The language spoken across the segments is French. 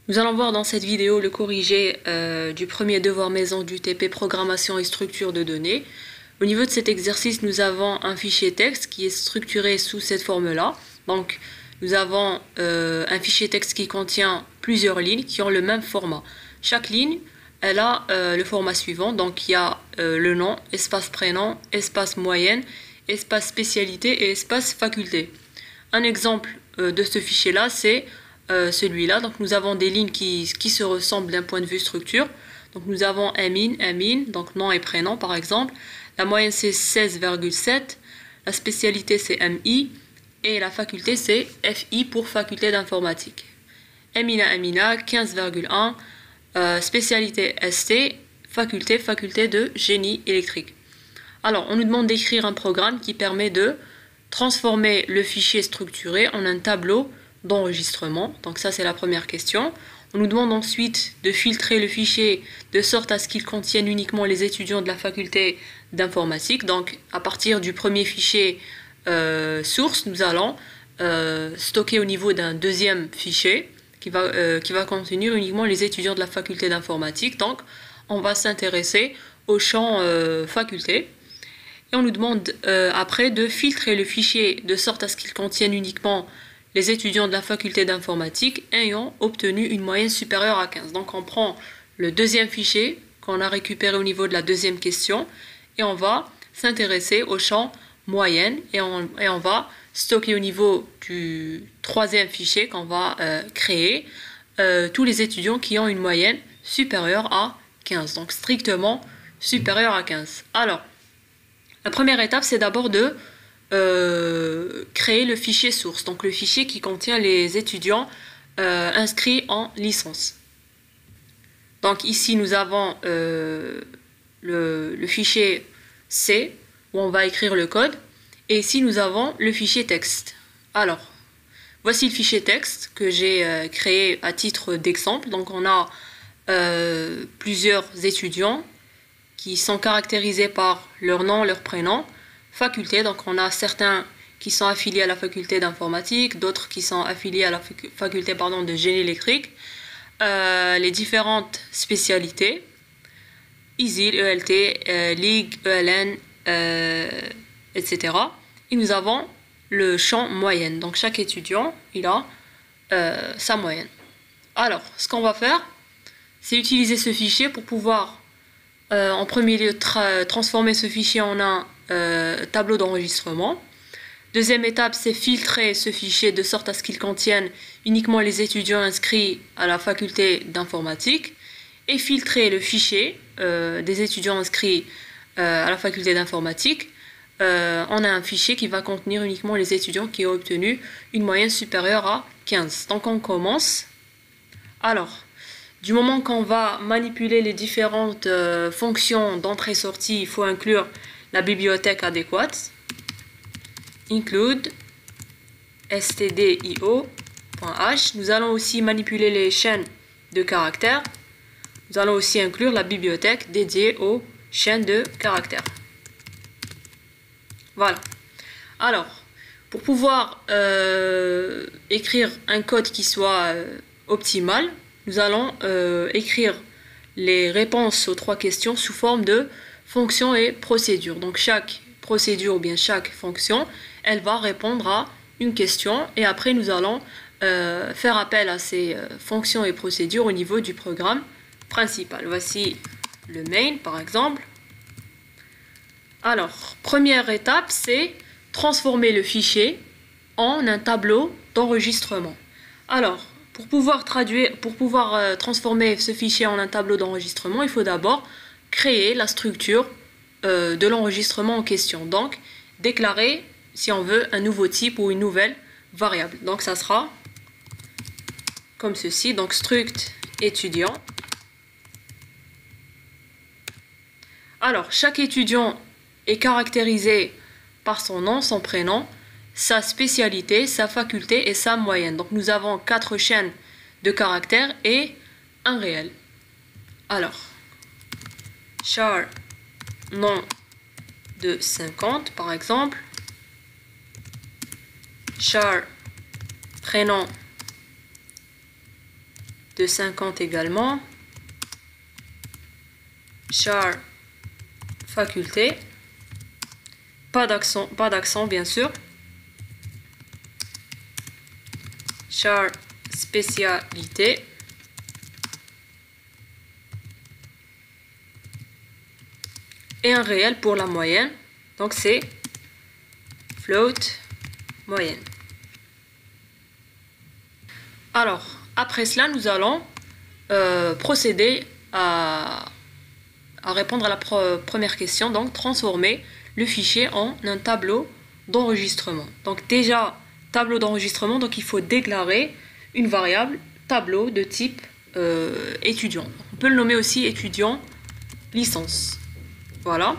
Nous allons voir dans cette vidéo le corrigé du premier devoir maison du TP Programmation et structure de données. Au niveau de cet exercice, nous avons un fichier texte qui est structuré sous cette forme-là. Donc, nous avons un fichier texte qui contient plusieurs lignes qui ont le même format. Chaque ligne, elle a le format suivant. Donc, il y a le nom, espace prénom, espace moyenne, espace spécialité et espace faculté. Un exemple de ce fichier-là, c'est celui-là. Donc nous avons des lignes qui se ressemblent d'un point de vue structure. Donc nous avons min, donc nom et prénom par exemple. La moyenne c'est 16,7. La spécialité c'est MI. Et la faculté c'est FI pour faculté d'informatique. Amina, 15,1. Spécialité ST, faculté de génie électrique. Alors on nous demande d'écrire un programme qui permet de transformer le fichier structuré en un tableau d'enregistrement. Donc ça c'est la première question. On nous demande ensuite de filtrer le fichier de sorte à ce qu'il contienne uniquement les étudiants de la faculté d'informatique. Donc à partir du premier fichier source, nous allons stocker au niveau d'un deuxième fichier qui va contenir uniquement les étudiants de la faculté d'informatique. Donc on va s'intéresser au champ faculté. Et on nous demande après de filtrer le fichier de sorte à ce qu'il contienne uniquement les étudiants de la faculté d'informatique ayant obtenu une moyenne supérieure à 15. Donc on prend le deuxième fichier qu'on a récupéré au niveau de la deuxième question et on va s'intéresser au champ moyenne et on va stocker au niveau du troisième fichier qu'on va créer tous les étudiants qui ont une moyenne supérieure à 15. Donc strictement supérieure à 15. Alors, la première étape, c'est d'abord de créer le fichier source, donc le fichier qui contient les étudiants inscrits en licence. Donc ici, nous avons le fichier C, où on va écrire le code, et ici, nous avons le fichier texte. Alors, voici le fichier texte que j'ai créé à titre d'exemple. Donc on a plusieurs étudiants qui sont caractérisés par leur nom, leur prénom, faculté. Donc on a certains qui sont affiliés à la faculté d'informatique, d'autres qui sont affiliés à la faculté de génie électrique, les différentes spécialités, ISIL, ELT, LIG, ELN, etc. Et nous avons le champ moyenne. Donc chaque étudiant, il a sa moyenne. Alors, ce qu'on va faire, c'est utiliser ce fichier pour pouvoir en premier lieu transformer ce fichier en un tableau d'enregistrement. Deuxième étape, c'est filtrer ce fichier de sorte à ce qu'il contienne uniquement les étudiants inscrits à la faculté d'informatique et filtrer le fichier des étudiants inscrits à la faculté d'informatique. On a un fichier qui va contenir uniquement les étudiants qui ont obtenu une moyenne supérieure à 15. Donc on commence. Alors, du moment qu'on va manipuler les différentes fonctions d'entrée-sortie, il faut inclure la bibliothèque adéquate. Include stdio.h. Nous allons aussi manipuler les chaînes de caractères. Nous allons aussi inclure la bibliothèque dédiée aux chaînes de caractères. Voilà. Alors, pour pouvoir écrire un code qui soit optimal, nous allons écrire les réponses aux trois questions sous forme de fonctions et procédures. Donc chaque procédure ou bien chaque fonction, elle va répondre à une question et après nous allons faire appel à ces fonctions et procédures au niveau du programme principal. Voici le main par exemple. Alors, première étape, c'est transformer le fichier en un tableau d'enregistrement. Alors, pour pouvoir transformer ce fichier en un tableau d'enregistrement, il faut d'abord créer la structure de l'enregistrement en question. Donc, déclarer, si on veut, un nouveau type ou une nouvelle variable. Donc, ça sera comme ceci. Donc, struct étudiant. Alors, chaque étudiant est caractérisé par son nom, son prénom, sa spécialité, sa faculté et sa moyenne. Donc nous avons 4 chaînes de caractères et un réel. Alors, char nom de 50 par exemple, char prénom de 50 également. Char faculté. Pas d'accent bien sûr. Char spécialité. Et un réel pour la moyenne. Donc c'est float moyenne. Alors, après cela, nous allons procéder à répondre à la première question, donc transformer le fichier en un tableau d'enregistrement. Donc déjà, tableau d'enregistrement, donc il faut déclarer une variable tableau de type étudiant. On peut le nommer aussi étudiant licence. Voilà.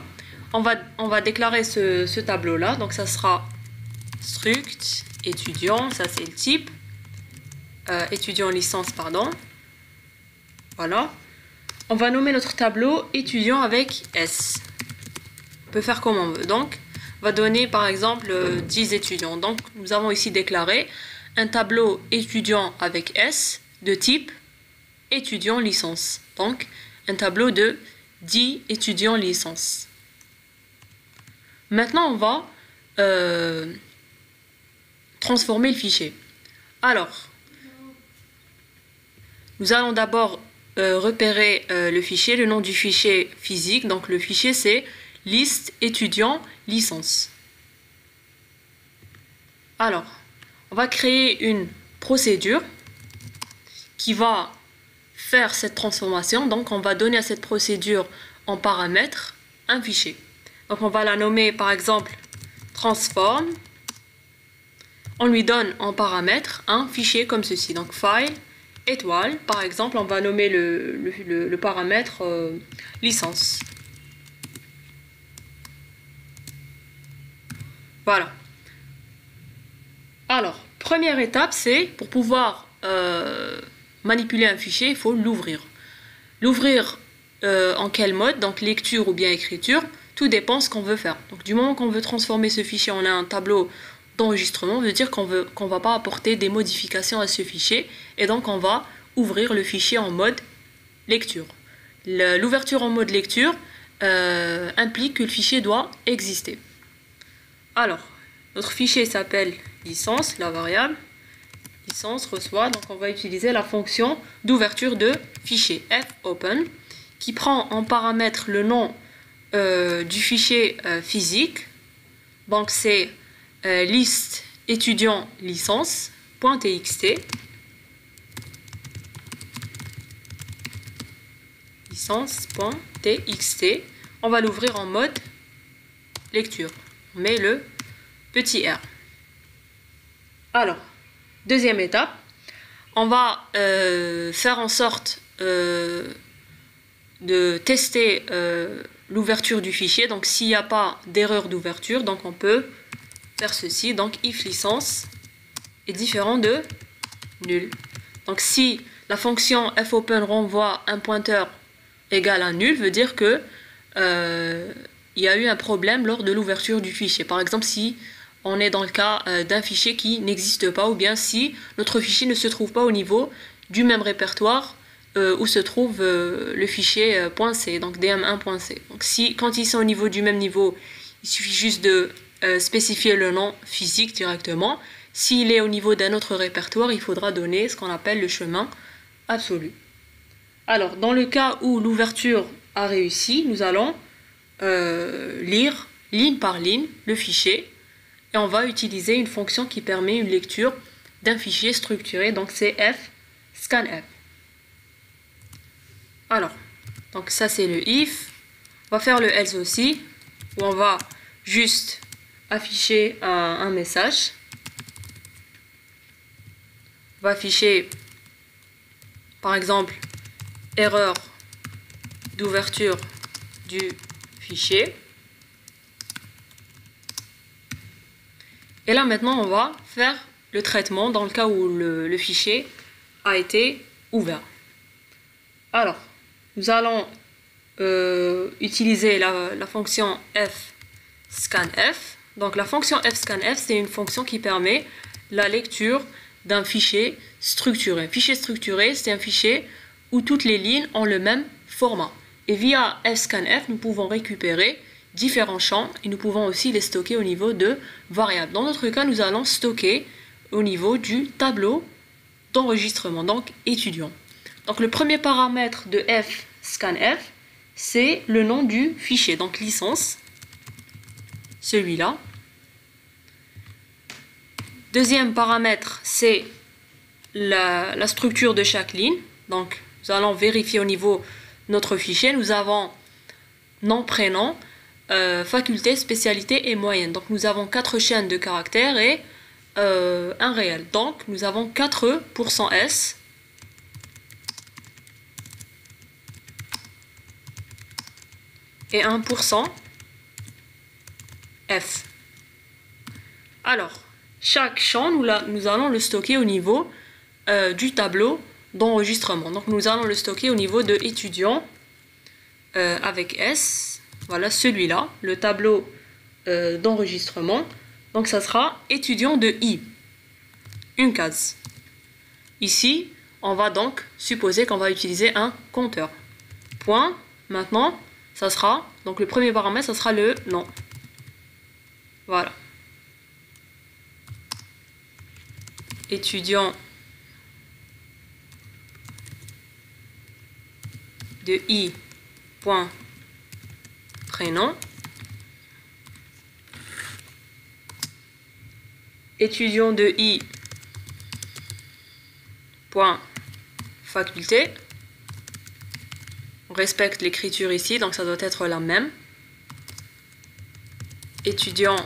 On va déclarer ce tableau-là, donc ça sera struct étudiant, ça c'est le type. Étudiant licence, pardon. Voilà. On va nommer notre tableau étudiant avec S. On peut faire comme on veut. Donc, on va donner par exemple 10 étudiants. Donc, nous avons ici déclaré un tableau étudiant avec S de type étudiant licence. Donc, un tableau de 10 étudiants licence. Maintenant, on va transformer le fichier. Alors, nous allons d'abord repérer le fichier, le nom du fichier physique. Donc le fichier c'est liste étudiant licence. Alors, on va créer une procédure qui va faire cette transformation. Donc on va donner à cette procédure en paramètre un fichier. Donc on va la nommer par exemple transform. On lui donne en paramètre un fichier comme ceci. Donc file étoile, par exemple, on va nommer le paramètre licence. Voilà. Alors, première étape, c'est pour pouvoir manipuler un fichier, il faut l'ouvrir. L'ouvrir en quel mode? Donc lecture ou bien écriture, tout dépend de ce qu'on veut faire. Donc du moment qu'on veut transformer ce fichier en un tableau d'enregistrement, veut dire qu'on va pas apporter des modifications à ce fichier et donc on va ouvrir le fichier en mode lecture. L'ouverture en mode lecture implique que le fichier doit exister. Alors, notre fichier s'appelle licence, la variable licence reçoit, donc on va utiliser la fonction d'ouverture de fichier fopen qui prend en paramètre le nom du fichier physique. Donc c'est liste étudiant licence.txt licence.txt. On va l'ouvrir en mode lecture. On met le petit R. Alors, deuxième étape, on va faire en sorte de tester l'ouverture du fichier. Donc s'il n'y a pas d'erreur d'ouverture, donc on peut faire ceci. Donc if licence est différent de nul. Donc si la fonction fopen renvoie un pointeur égal à nul, veut dire que il y a eu un problème lors de l'ouverture du fichier. Par exemple, si on est dans le cas d'un fichier qui n'existe pas, ou bien si notre fichier ne se trouve pas au niveau du même répertoire où se trouve le fichier .c, donc dm1.c. Donc quand ils sont au niveau du même niveau, il suffit juste de spécifier le nom physique directement. S'il est au niveau d'un autre répertoire, il faudra donner ce qu'on appelle le chemin absolu. Alors, dans le cas où l'ouverture a réussi, nous allons lire ligne par ligne le fichier et on va utiliser une fonction qui permet une lecture d'un fichier structuré, donc c'est scanf. Alors, donc ça c'est le if. On va faire le else aussi, où on va juste afficher un message. On va afficher par exemple erreur d'ouverture du fichier. Et là maintenant on va faire le traitement dans le cas où le fichier a été ouvert. Alors nous allons utiliser la fonction fscanf. Donc la fonction fscanf c'est une fonction qui permet la lecture d'un fichier structuré. Un fichier structuré, c'est un fichier où toutes les lignes ont le même format. Et via fscanf, nous pouvons récupérer différents champs et nous pouvons aussi les stocker au niveau de variables. Dans notre cas, nous allons stocker au niveau du tableau d'enregistrement, donc étudiant. Donc le premier paramètre de fscanf, c'est le nom du fichier, donc licence, celui-là. Deuxième paramètre, c'est la structure de chaque ligne. Donc nous allons vérifier au niveau de notre fichier. Nous avons nom, prénom, faculté, spécialité et moyenne. Donc nous avons 4 chaînes de caractères et un réel. Donc nous avons 4 %S et 1 %F. Alors, chaque champ, nous allons le stocker au niveau du tableau d'enregistrement. Donc nous allons le stocker au niveau de étudiant avec S. Voilà celui-là, le tableau d'enregistrement. Donc ça sera étudiant de I. Une case. Ici, on va donc supposer qu'on va utiliser un compteur. Point. Maintenant, ça sera, donc le premier paramètre, ça sera le nom. Voilà. Étudiant de I. Point. Prénom. Étudiant de I. Point. Faculté. On respecte l'écriture ici, donc ça doit être la même. Étudiant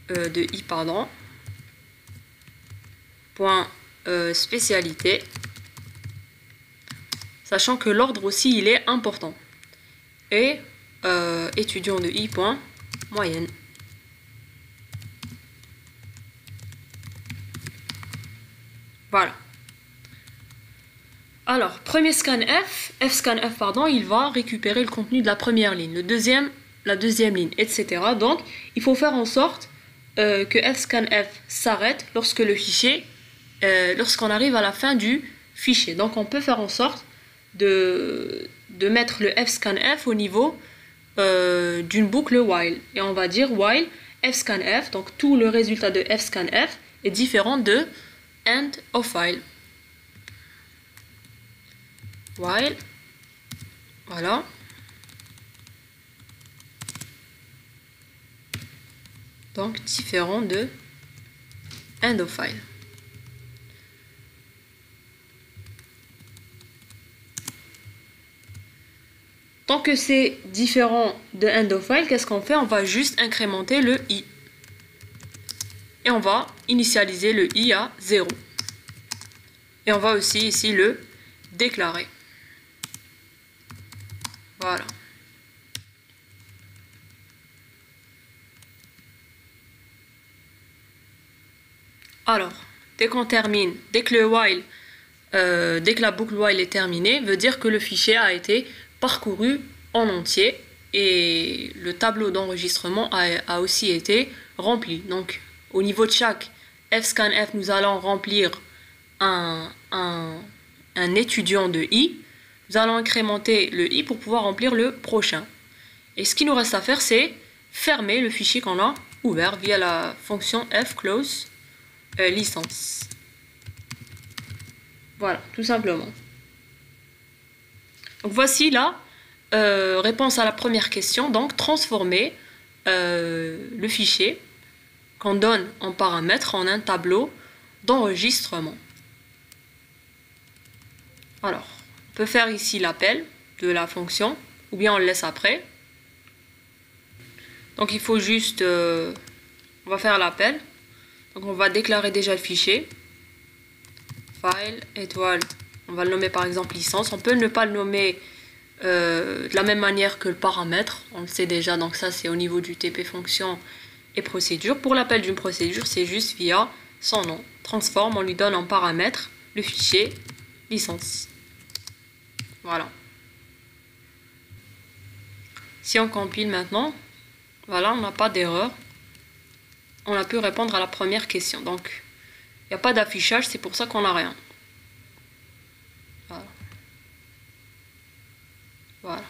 de I, pardon. Point spécialité. Sachant que l'ordre aussi, il est important. Et étudiant de I, point moyenne. Voilà. Alors, premier scanf, fscanf, pardon, il va récupérer le contenu de la première ligne, la deuxième ligne, etc. Donc, il faut faire en sorte que fscanf s'arrête lorsque le fichier, lorsqu'on arrive à la fin du fichier. Donc, on peut faire en sorte de mettre le fscanf au niveau d'une boucle while. Et on va dire while fscanf, donc tout le résultat de fscanf est différent de end of while. While, voilà. Donc différent de end of while. Tant que c'est différent de end of while, qu'est-ce qu'on fait? On va juste incrémenter le i. Et on va initialiser le i à 0. Et on va aussi ici le déclarer. Voilà. Alors, dès qu'on termine, dès que la boucle while est terminée, veut dire que le fichier a été parcouru en entier et le tableau d'enregistrement a aussi été rempli. Donc, au niveau de chaque fscanf, nous allons remplir un étudiant de I. Nous allons incrémenter le i pour pouvoir remplir le prochain. Et ce qu'il nous reste à faire, c'est fermer le fichier qu'on a ouvert via la fonction fclose licence. Voilà, tout simplement. Donc voici la réponse à la première question. Donc transformer le fichier qu'on donne en paramètre en un tableau d'enregistrement. Alors, on peut faire ici l'appel de la fonction, ou bien on le laisse après. Donc il faut juste, on va faire l'appel. Donc on va déclarer déjà le fichier. File, étoile, on va le nommer par exemple licence. On peut ne pas le nommer de la même manière que le paramètre, on le sait déjà, donc ça c'est au niveau du TP fonction et procédure. Pour l'appel d'une procédure, c'est juste via son nom. Transform, on lui donne en paramètre le fichier licence. Voilà. Si on compile maintenant, voilà, on n'a pas d'erreur. on a pu répondre à la première question. Donc, il n'y a pas d'affichage, c'est pour ça qu'on n'a rien. Voilà. Voilà.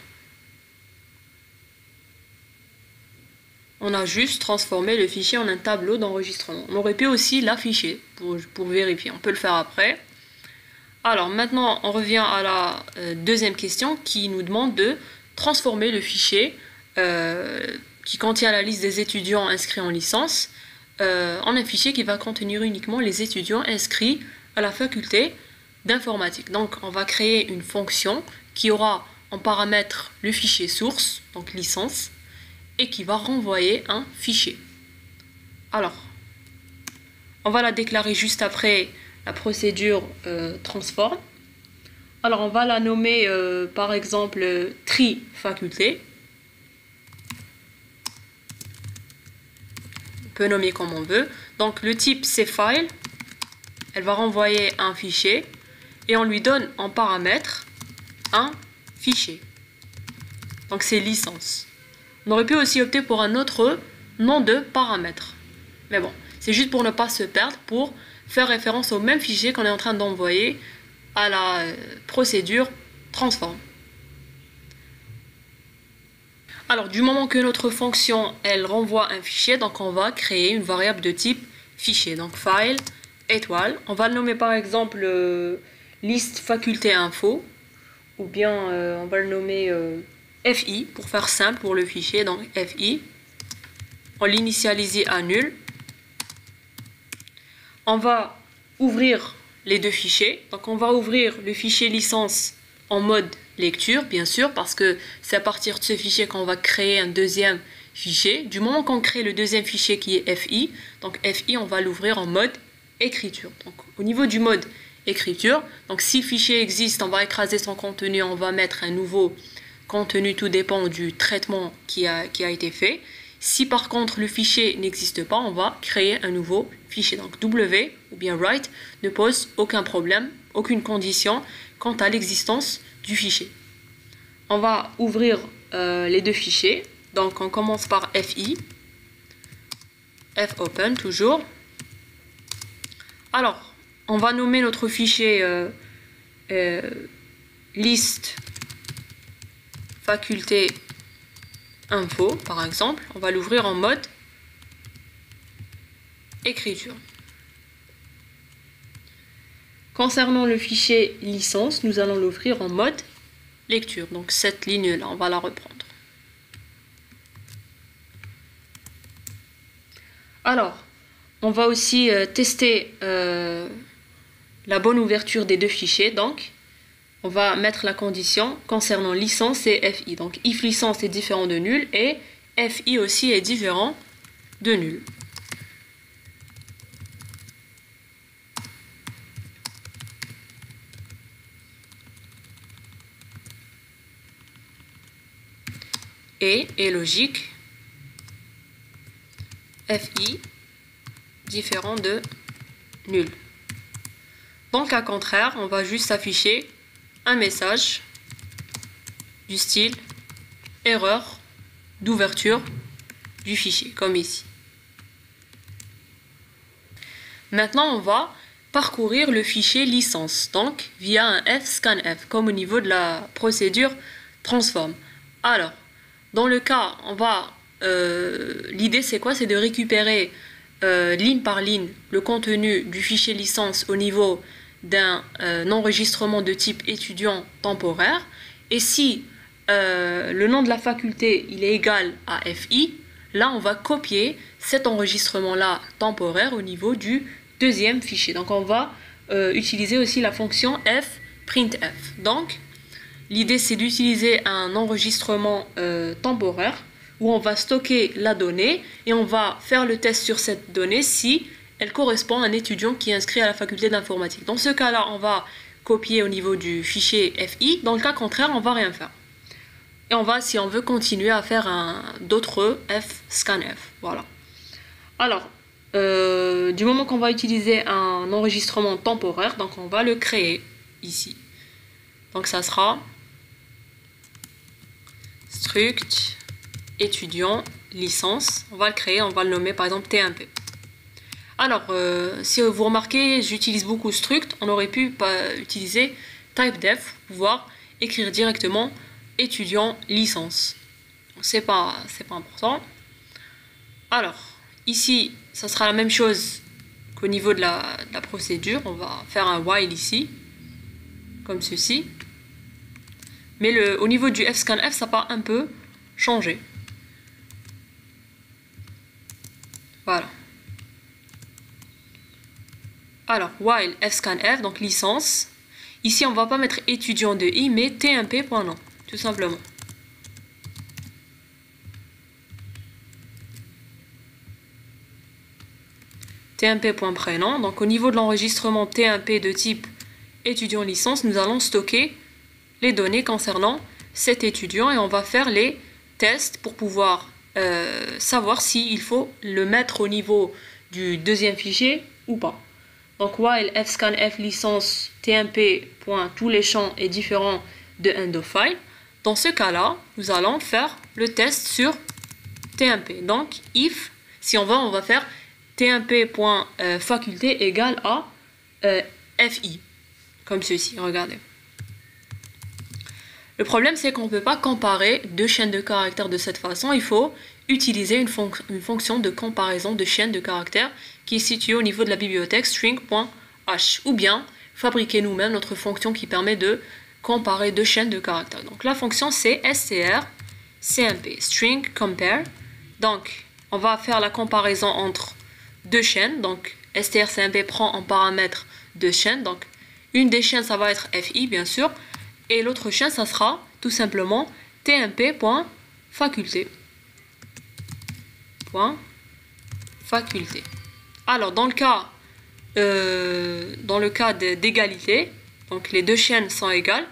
On a juste transformé le fichier en un tableau d'enregistrement. On aurait pu aussi l'afficher pour vérifier. On peut le faire après. Alors maintenant, on revient à la deuxième question qui nous demande de transformer le fichier qui contient la liste des étudiants inscrits en licence en un fichier qui va contenir uniquement les étudiants inscrits à la faculté d'informatique. Donc on va créer une fonction qui aura en paramètre le fichier source, donc licence, et qui va renvoyer un fichier. Alors, on va la déclarer juste après la procédure transform. Alors, on va la nommer par exemple tri faculté. On peut nommer comme on veut. Donc, le type c'est file. Elle va renvoyer un fichier et on lui donne en paramètre un fichier. Donc, c'est licence. On aurait pu aussi opter pour un autre nom de paramètre. Mais bon, c'est juste pour ne pas se perdre, pour faire référence au même fichier qu'on est en train d'envoyer à la procédure transform. Alors, du moment que notre fonction, elle renvoie un fichier, donc on va créer une variable de type fichier. Donc, file, étoile. On va le nommer par exemple liste faculté info, ou bien on va le nommer FI, pour faire simple pour le fichier, donc FI. On l'initialise à nul. On va ouvrir les deux fichiers. Donc on va ouvrir le fichier licence en mode lecture, bien sûr, parce que c'est à partir de ce fichier qu'on va créer un deuxième fichier. Du moment qu'on crée le deuxième fichier qui est FI, donc FI, on va l'ouvrir en mode écriture. Donc au niveau du mode écriture, donc si le fichier existe, on va écraser son contenu, on va mettre un nouveau contenu, tout dépend du traitement qui a été fait. Si par contre le fichier n'existe pas, on va créer un nouveau fichier. Donc W ou bien write ne pose aucun problème, aucune condition quant à l'existence du fichier. On va ouvrir les deux fichiers. Donc on commence par FI, fopen toujours. Alors, on va nommer notre fichier liste faculté info, par exemple. On va l'ouvrir en mode écriture. Concernant le fichier licence, nous allons l'ouvrir en mode lecture. Donc cette ligne-là, on va la reprendre. Alors, on va aussi tester la bonne ouverture des deux fichiers. Donc, on va mettre la condition concernant licence et FI. Donc, if licence est différent de nul et FI aussi est différent de nul. Et est logique. FI différent de nul. Dans le cas contraire, on va juste afficher un message du style erreur d'ouverture du fichier, comme ici. Maintenant, on va parcourir le fichier licence, donc via un fscanf, comme au niveau de la procédure transform. Alors, dans le cas, l'idée c'est quoi? C'est de récupérer ligne par ligne le contenu du fichier licence au niveau d'un enregistrement de type étudiant temporaire. Et si le nom de la faculté il est égal à FI, là on va copier cet enregistrement là temporaire au niveau du deuxième fichier. Donc on va utiliser aussi la fonction fprintf. Donc l'idée c'est d'utiliser un enregistrement temporaire où on va stocker la donnée et on va faire le test sur cette donnée si elle correspond à un étudiant qui est inscrit à la faculté d'informatique. Dans ce cas-là, on va copier au niveau du fichier FI. Dans le cas contraire, on ne va rien faire. Et on va, si on veut, continuer à faire d'autres fscanf. Voilà. Alors, du moment qu'on va utiliser un enregistrement temporaire, donc on va le créer ici. Donc ça sera struct étudiant licence. On va le créer, on va le nommer par exemple TMP. Alors, si vous remarquez, j'utilise beaucoup struct. On aurait pu utiliser typedef pour pouvoir écrire directement étudiant licence. C'est pas important. Alors, ici, ça sera la même chose qu'au niveau de la procédure. On va faire un while ici, comme ceci. Mais au niveau du fscanf, ça va un peu changer. Voilà. Alors, while fscanf, donc licence. Ici, on ne va pas mettre étudiant de i, mais tmp.nom, tout simplement. tmp.prénom. Donc, au niveau de l'enregistrement tmp de type étudiant licence, nous allons stocker les données concernant cet étudiant et on va faire les tests pour pouvoir savoir s'il faut le mettre au niveau du deuxième fichier ou pas. Donc while fscanf licence tmp. Tous les champs est différent de end of file. Dans ce cas-là, nous allons faire le test sur tmp. Donc if, si on va faire tmp.faculté égale à fi, comme ceci, regardez. Le problème, c'est qu'on ne peut pas comparer deux chaînes de caractères de cette façon. Il faut utiliser une fonction de comparaison de chaînes de caractères qui est située au niveau de la bibliothèque string.h, ou bien fabriquer nous-mêmes notre fonction qui permet de comparer deux chaînes de caractères. Donc la fonction c'est strcmp, string compare. Donc on va faire la comparaison entre deux chaînes. Donc strcmp prend en paramètre deux chaînes. Donc une des chaînes ça va être fi bien sûr. Et l'autre chaîne, ça sera tout simplement tmp.faculté. Alors, dans le cas d'égalité, donc les deux chaînes sont égales,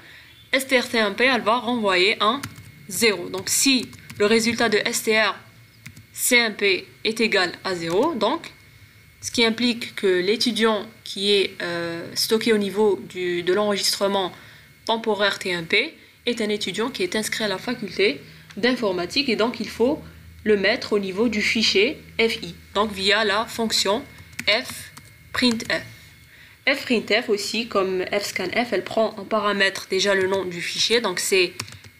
strcmp, elle va renvoyer un 0. Donc, si le résultat de strcmp est égal à 0, donc, ce qui implique que l'étudiant qui est stocké au niveau de l'enregistrement temporaire TMP est un étudiant qui est inscrit à la faculté d'informatique et donc il faut le mettre au niveau du fichier FI, donc via la fonction fprintf. Fprintf aussi, comme fscanf, elle prend en paramètre déjà le nom du fichier, donc c'est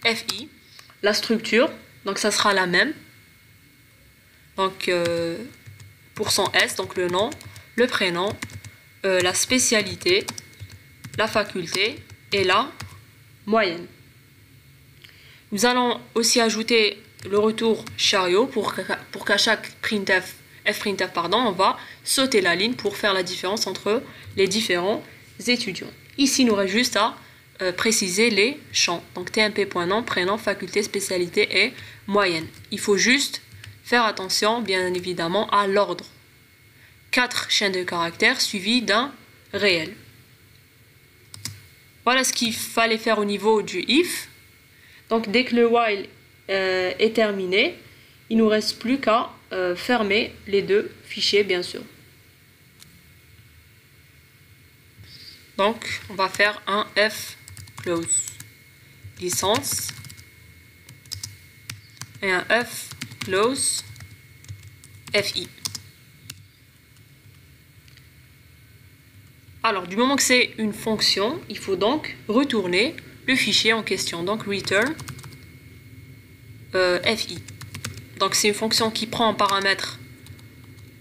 FI. La structure, donc ça sera la même. Donc %s, donc le nom, le prénom, la spécialité, la faculté et la moyenne. Nous allons aussi ajouter le retour chariot pour qu'à chaque fprintf, on va sauter la ligne pour faire la différence entre les différents étudiants. Ici, il nous reste juste à préciser les champs. Donc tmp.nom, prénom, faculté, spécialité et moyenne. Il faut juste faire attention, bien évidemment, à l'ordre. 4 chaînes de caractères suivies d'un réel. Voilà ce qu'il fallait faire au niveau du if. Donc dès que le while est terminé, il ne nous reste plus qu'à fermer les deux fichiers, bien sûr. Donc on va faire un fclose licence et un fclose fi. Alors, du moment que c'est une fonction, il faut donc retourner le fichier en question. Donc, return fi. Donc, c'est une fonction qui prend en paramètre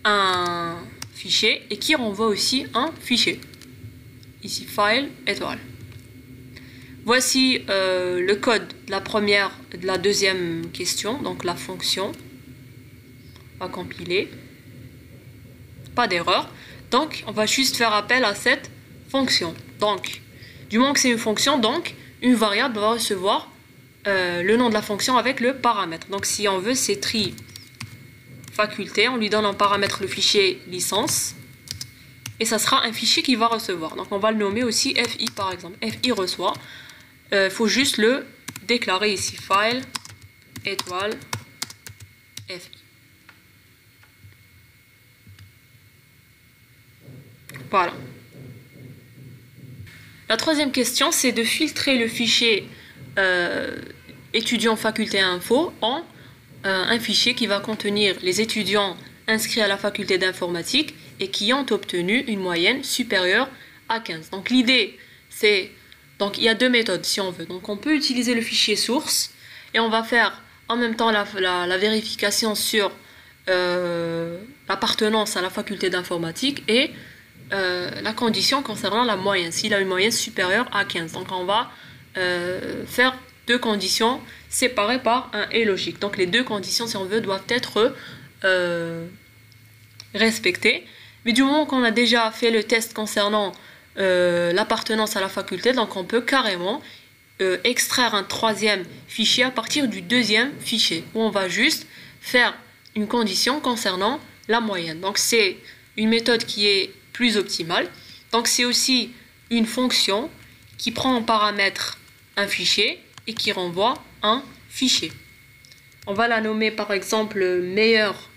un fichier et qui renvoie aussi un fichier. Ici, file, étoile. Voici le code de la deuxième question, donc la fonction. On va compiler. Pas d'erreur. Donc, on va juste faire appel à cette fonction. Donc, du moment que c'est une fonction, donc, une variable va recevoir le nom de la fonction avec le paramètre. Donc, si on veut, c'est tree faculté. On lui donne en paramètre le fichier licence. Et ça sera un fichier qu'il va recevoir. Donc, on va le nommer aussi fi, par exemple. Fi reçoit. Il faut juste le déclarer ici. File, étoile, fi. Voilà. La troisième question, c'est de filtrer le fichier étudiant faculté info en un fichier qui va contenir les étudiants inscrits à la faculté d'informatique et qui ont obtenu une moyenne supérieure à 15. Donc l'idée, c'est... Donc il y a deux méthodes si on veut. Donc on peut utiliser le fichier source et on va faire en même temps la vérification sur l'appartenance à la faculté d'informatique et la condition concernant la moyenne, s'il a une moyenne supérieure à 15. Donc on va faire deux conditions séparées par un et logique. Donc les deux conditions, si on veut, doivent être respectées. Mais du moment qu'on a déjà fait le test concernant l'appartenance à la faculté, donc on peut carrément extraire un troisième fichier à partir du deuxième fichier, où on va juste faire une condition concernant la moyenne. Donc c'est une méthode qui est plus optimale. Donc c'est aussi une fonction qui prend en paramètre un fichier et qui renvoie un fichier. On va la nommer par exemple meilleure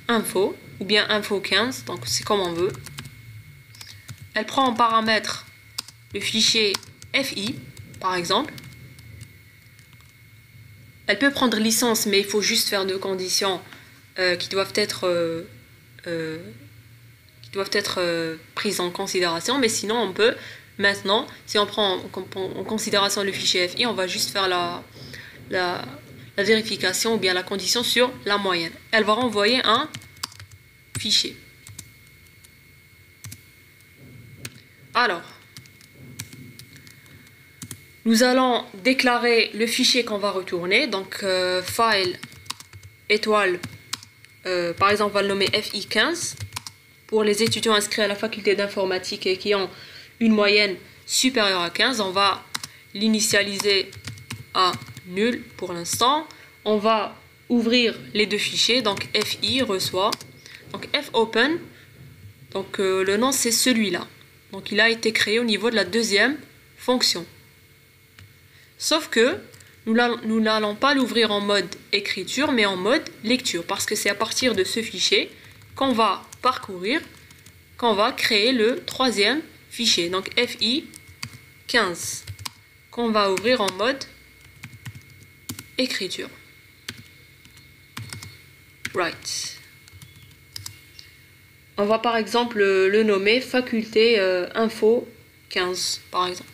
info ou bien info 15, donc c'est comme on veut. Elle prend en paramètre le fichier FI par exemple. Elle peut prendre licence, mais il faut juste faire deux conditions qui doivent être prises en considération. Mais sinon, on peut maintenant, si on prend en considération le fichier FI, on va juste faire la vérification ou bien la condition sur la moyenne. Elle va renvoyer un fichier. Alors, nous allons déclarer le fichier qu'on va retourner. Donc, file étoile, par exemple, on va le nommer FI15. Pour les étudiants inscrits à la faculté d'informatique et qui ont une moyenne supérieure à 15, on va l'initialiser à nul pour l'instant. On va ouvrir les deux fichiers, donc FI reçoit, donc fopen, donc le nom c'est celui-là. Donc il a été créé au niveau de la deuxième fonction. Sauf que nous n'allons pas l'ouvrir en mode écriture, mais en mode lecture, parce que c'est à partir de ce fichier qu'on va parcourir, qu'on va créer le troisième fichier, donc FI15, qu'on va ouvrir en mode écriture. Right. On va par exemple le nommer faculté info 15, par exemple.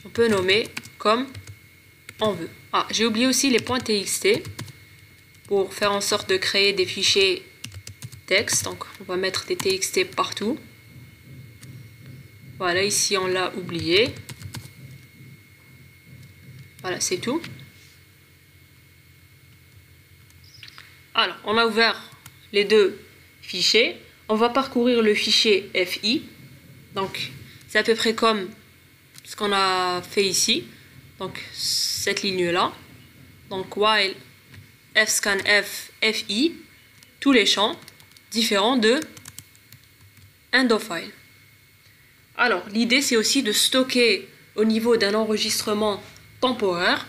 On peut nommer comme on veut. Ah, j'ai oublié aussi les points .txt pour faire en sorte de créer des fichiers texte. Donc on va mettre des txt partout. Voilà, ici on l'a oublié. Voilà, c'est tout. Alors, on a ouvert les deux fichiers. On va parcourir le fichier FI. Donc, c'est à peu près comme ce qu'on a fait ici. Donc, cette ligne-là. Donc, while fscanf FI, tous les champs différents de end-of-file. Alors, l'idée, c'est aussi de stocker au niveau d'un enregistrement temporaire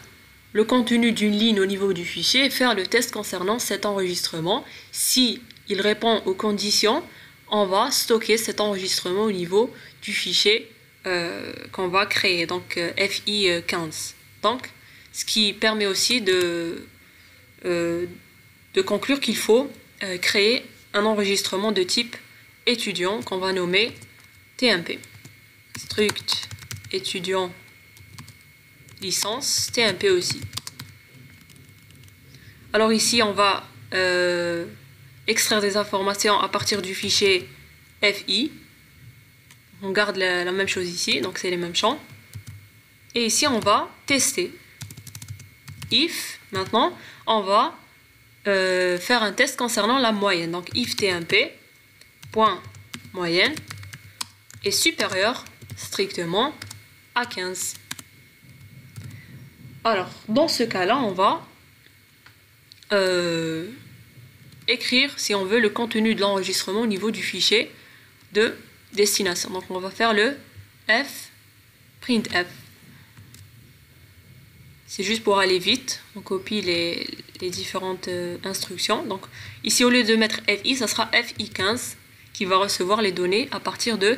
le contenu d'une ligne au niveau du fichier et faire le test concernant cet enregistrement. Si il répond aux conditions, on va stocker cet enregistrement au niveau du fichier qu'on va créer, donc FI15. Donc, ce qui permet aussi de conclure qu'il faut créer un enregistrement de type étudiant qu'on va nommer TMP. Struct étudiant licence, TMP aussi. Alors ici, on va extraire des informations à partir du fichier FI. On garde la même chose ici, donc c'est les mêmes champs. Et ici, on va tester. If, maintenant, on va faire un test concernant la moyenne. Donc if TMP, point moyenne, est supérieur strictement à 15. Alors, dans ce cas-là, on va écrire, si on veut, le contenu de l'enregistrement au niveau du fichier de destination. Donc, on va faire le printf. C'est juste pour aller vite. On copie les différentes instructions. Donc, ici, au lieu de mettre FI, ça sera FI15 qui va recevoir les données à partir de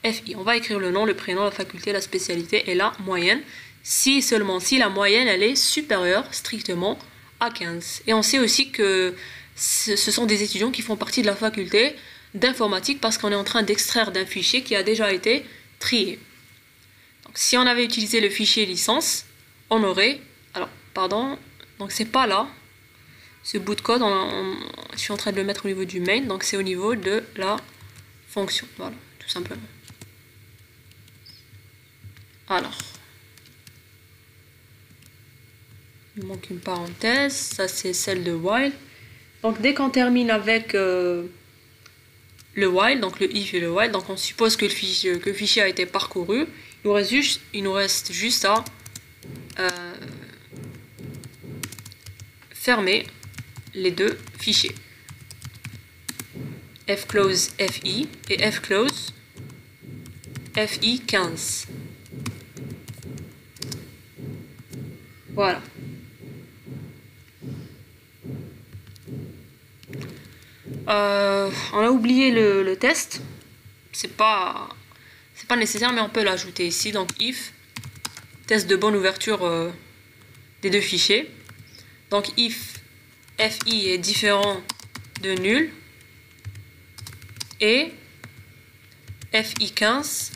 FI. On va écrire le nom, le prénom, la faculté, la spécialité et la moyenne. Si seulement si la moyenne elle est supérieure strictement à 15. Et on sait aussi que ce sont des étudiants qui font partie de la faculté d'informatique parce qu'on est en train d'extraire d'un fichier qui a déjà été trié. Donc, si on avait utilisé le fichier licence, on aurait... Alors, pardon, donc c'est pas là. Ce bout de code, je suis en train de le mettre au niveau du main, donc c'est au niveau de la fonction. Voilà, tout simplement. Alors, il manque une parenthèse, ça c'est celle de while. Donc dès qu'on termine avec le while, donc le if et le while, donc on suppose que le fichier a été parcouru, il nous reste juste à fermer les deux fichiers. fclose fi et fclose fi15. Voilà. On a oublié le test. C'est pas nécessaire, mais on peut l'ajouter ici. Donc if test de bonne ouverture des deux fichiers. Donc if fi est différent de nul et fi15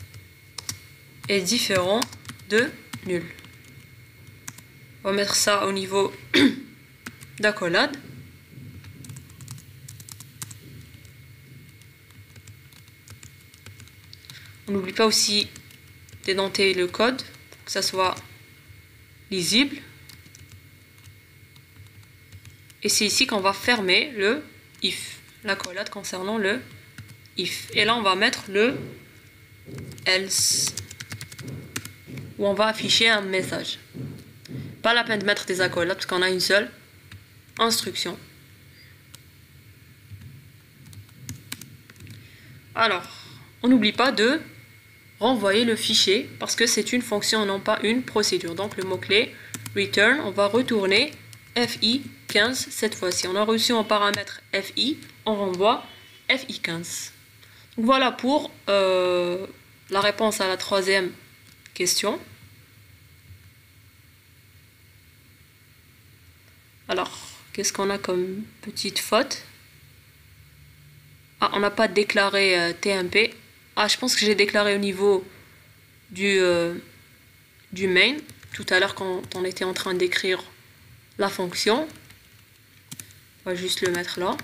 est différent de nul. On va mettre ça au niveau d'accolade. On n'oublie pas aussi d'édenter le code pour que ça soit lisible. Et c'est ici qu'on va fermer le if, l'accolade concernant le if. Et là, on va mettre le else, où on va afficher un message. Pas la peine de mettre des accolades parce qu'on a une seule instruction. Alors, on n'oublie pas de renvoyer le fichier parce que c'est une fonction, non pas une procédure. Donc le mot-clé return, on va retourner fi15 cette fois-ci. On a reçu en paramètre fi, on renvoie fi15. Donc voilà pour la réponse à la troisième question. Alors, qu'est-ce qu'on a comme petite faute? Ah, on n'a pas déclaré TMP. Ah, je pense que j'ai déclaré au niveau du main, tout à l'heure quand on était en train d'écrire la fonction. On va juste le mettre là.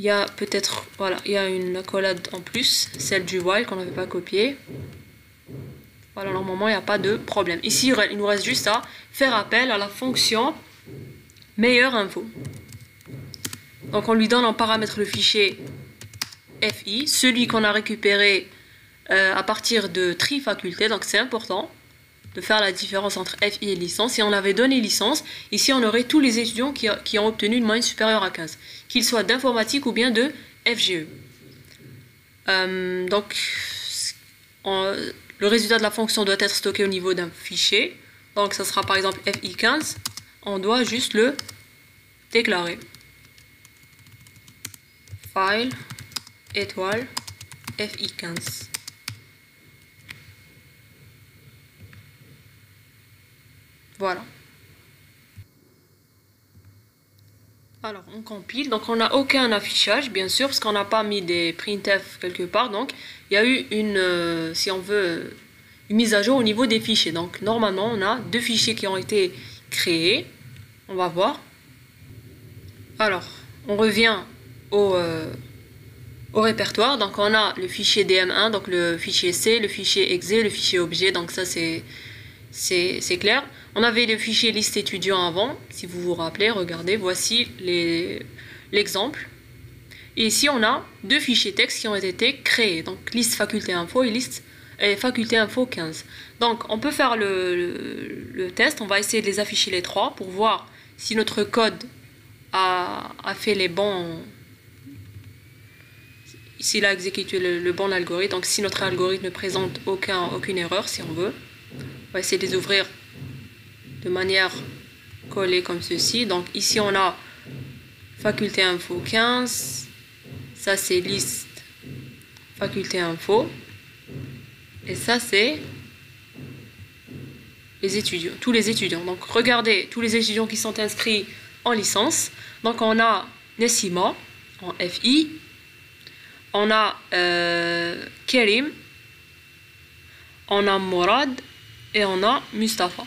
Il y a peut-être, voilà, il y a une accolade en plus, celle du while qu'on n'avait pas copiée. Voilà, normalement, il n'y a pas de problème. Ici, il nous reste juste à faire appel à la fonction meilleure info. Donc, on lui donne en paramètre le fichier fi, celui qu'on a récupéré à partir de tri faculté. Donc, c'est important de faire la différence entre fi et licence. Si on avait donné licence, ici, on aurait tous les étudiants qui ont obtenu une moyenne supérieure à 15, qu'ils soient d'informatique ou bien de FGE. Donc, le résultat de la fonction doit être stocké au niveau d'un fichier. Donc, ça sera par exemple fi15. On doit juste le déclarer. File, étoile, fi15. Voilà. Alors, on compile. Donc, on n'a aucun affichage, bien sûr, parce qu'on n'a pas mis des printf quelque part. Donc, il y a eu une, si on veut, une mise à jour au niveau des fichiers. Donc, normalement, on a deux fichiers qui ont été créés. On va voir. Alors, on revient au répertoire. Donc, on a le fichier dm1, donc le fichier C, le fichier exe, le fichier objet. Donc, ça, c'est clair. On avait le fichier liste étudiant avant, si vous vous rappelez, regardez, voici l'exemple. Et ici, on a deux fichiers texte qui ont été créés, donc liste faculté info et liste faculté info 15. Donc, on peut faire le test, on va essayer de les afficher les trois pour voir si notre code a fait les bons... S'il a exécuté le bon algorithme, donc si notre algorithme ne présente aucune erreur, si on veut. On va essayer de les ouvrir de manière collée comme ceci. Donc ici on a faculté info 15, ça c'est liste faculté info, et ça c'est les étudiants, tous les étudiants. Donc regardez tous les étudiants qui sont inscrits en licence. Donc on a Nessima en FI, on a Karim, on a Mourad et on a Mustafa.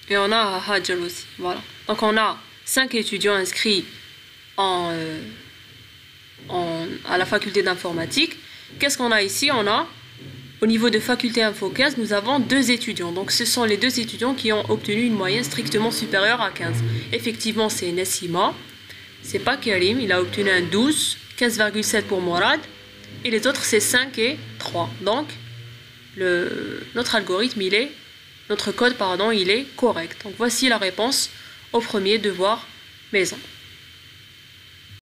Et on a Hajar aussi. Voilà. Donc on a 5 étudiants inscrits à la faculté d'informatique. Qu'est-ce qu'on a ici? On a, au niveau de faculté Info 15, nous avons 2 étudiants. Donc ce sont les 2 étudiants qui ont obtenu une moyenne strictement supérieure à 15. Effectivement, c'est Nessima. C'est pas Karim, il a obtenu un 12, 15,7 pour Mourad. Et les autres, c'est 5 et 3. Donc, notre algorithme, notre code, il est correct. Donc voici la réponse au premier devoir maison.